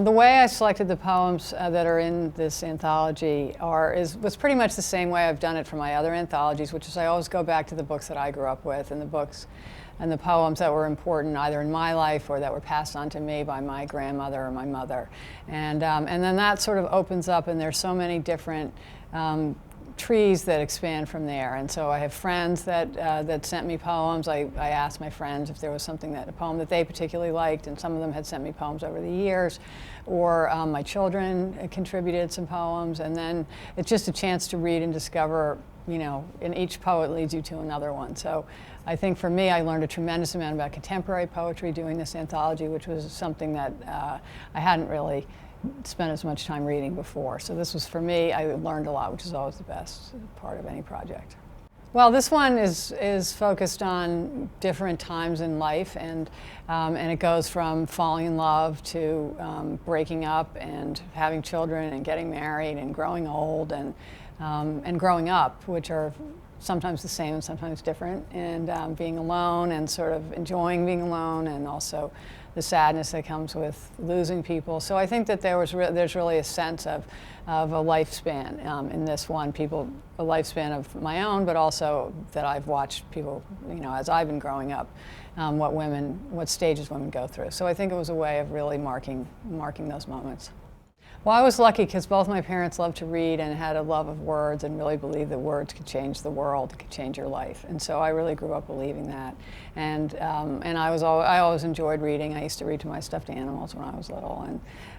The way I selected the poems that are in this anthology was pretty much the same way I've done it for my other anthologies, which is I always go back to the books that I grew up with and the books and the poems that were important either in my life or that were passed on to me by my grandmother or my mother. And then that sort of opens up, and there's so many different trees that expand from there. And so I have friends that sent me poems. I asked my friends if there was a poem that they particularly liked, and some of them had sent me poems over the years. Or my children contributed some poems, and then it's just a chance to read and discover, and each poet leads you to another one. So I think for me, I learned a tremendous amount about contemporary poetry doing this anthology, which was something that I hadn't really spent as much time reading before. So this was, for me, I learned a lot, which is always the best part of any project. Well, this one is focused on different times in life, and it goes from falling in love to breaking up and having children and getting married and growing old and growing up, which are sometimes the same and sometimes different, and being alone and sort of enjoying being alone, and also the sadness that comes with losing people. So I think that there's really a sense of a lifespan in this one, a lifespan of my own, but also that I've watched people, as I've been growing up, what stages women go through. So I think it was a way of really marking those moments. Well, I was lucky because both my parents loved to read and had a love of words and really believed that words could change the world, could change your life. And so I really grew up believing that. And I always enjoyed reading. I used to read to my stuffed animals when I was little.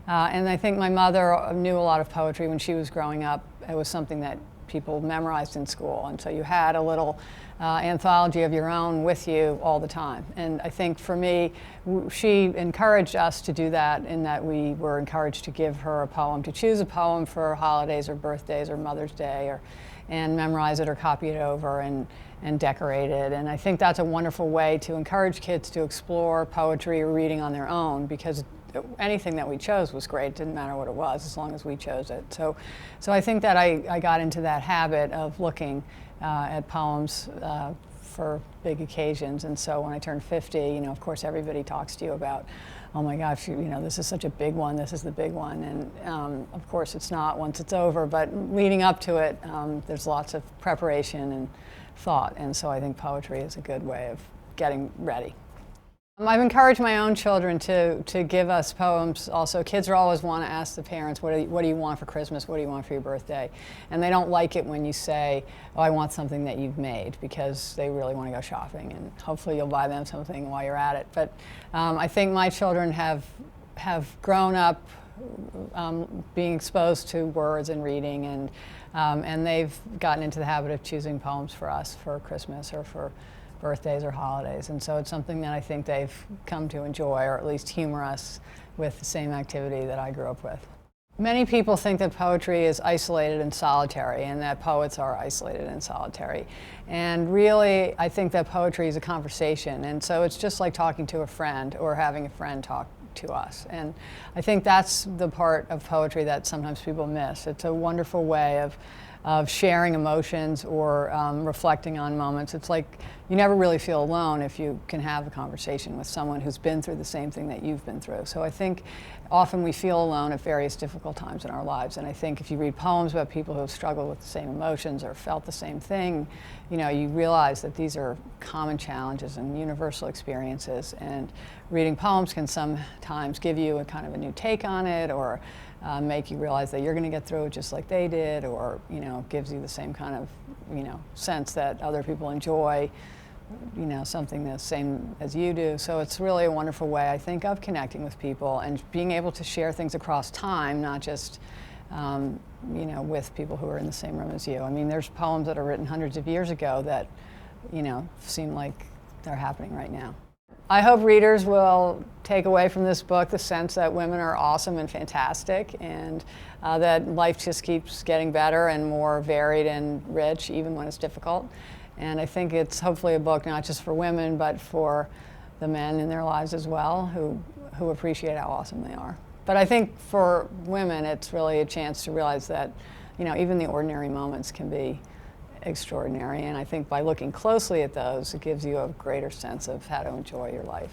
And I think my mother knew a lot of poetry when she was growing up. It was something that people memorized in school. And so you had a little anthology of your own with you all the time. And I think for me, she encouraged us to do that, in that we were encouraged to give her a poem, to choose a poem for holidays or birthdays or Mother's Day, and memorize it or copy it over and decorate it. And I think that's a wonderful way to encourage kids to explore poetry or reading on their own, because anything that we chose was great. It didn't matter what it was, as long as we chose it. So I think that I got into that habit of looking at poems for big occasions. And so when I turned 50, of course everybody talks to you about, oh my gosh, this is such a big one, this is the big one. And of course it's not once it's over, but leading up to it, there's lots of preparation and thought. And so I think poetry is a good way of getting ready. I've encouraged my own children to give us poems also. Kids always want to ask the parents, what do you want for Christmas? What do you want for your birthday? And they don't like it when you say, oh, I want something that you've made, because they really want to go shopping, and hopefully you'll buy them something while you're at it. But I think my children have grown up being exposed to words and reading, and they've gotten into the habit of choosing poems for us for Christmas or for birthdays or holidays. And so it's something that I think they've come to enjoy, or at least humor us with the same activity that I grew up with. Many people think that poetry is isolated and solitary, and that poets are isolated and solitary. And really, I think that poetry is a conversation. And so it's just like talking to a friend or having a friend talk to us. And I think that's the part of poetry that sometimes people miss. It's a wonderful way of sharing emotions or reflecting on moments. It's like you never really feel alone if you can have a conversation with someone who's been through the same thing that you've been through. So I think often we feel alone at various difficult times in our lives. And I think if you read poems about people who have struggled with the same emotions or felt the same thing, you realize that these are common challenges and universal experiences. And reading poems can sometimes give you a kind of a new take on it, or make you realize that you're going to get through it just like they did, or gives you the same kind of sense that other people enjoy something the same as you do. So it's really a wonderful way, I think, of connecting with people and being able to share things across time, not just with people who are in the same room as you. I mean, there's poems that are written hundreds of years ago that seem like they're happening right now. I hope readers will take away from this book the sense that women are awesome and fantastic, and that life just keeps getting better and more varied and rich, even when it's difficult. And I think it's hopefully a book not just for women, but for the men in their lives as well, who appreciate how awesome they are. But I think for women, it's really a chance to realize that even the ordinary moments can be extraordinary, and I think by looking closely at those, it gives you a greater sense of how to enjoy your life.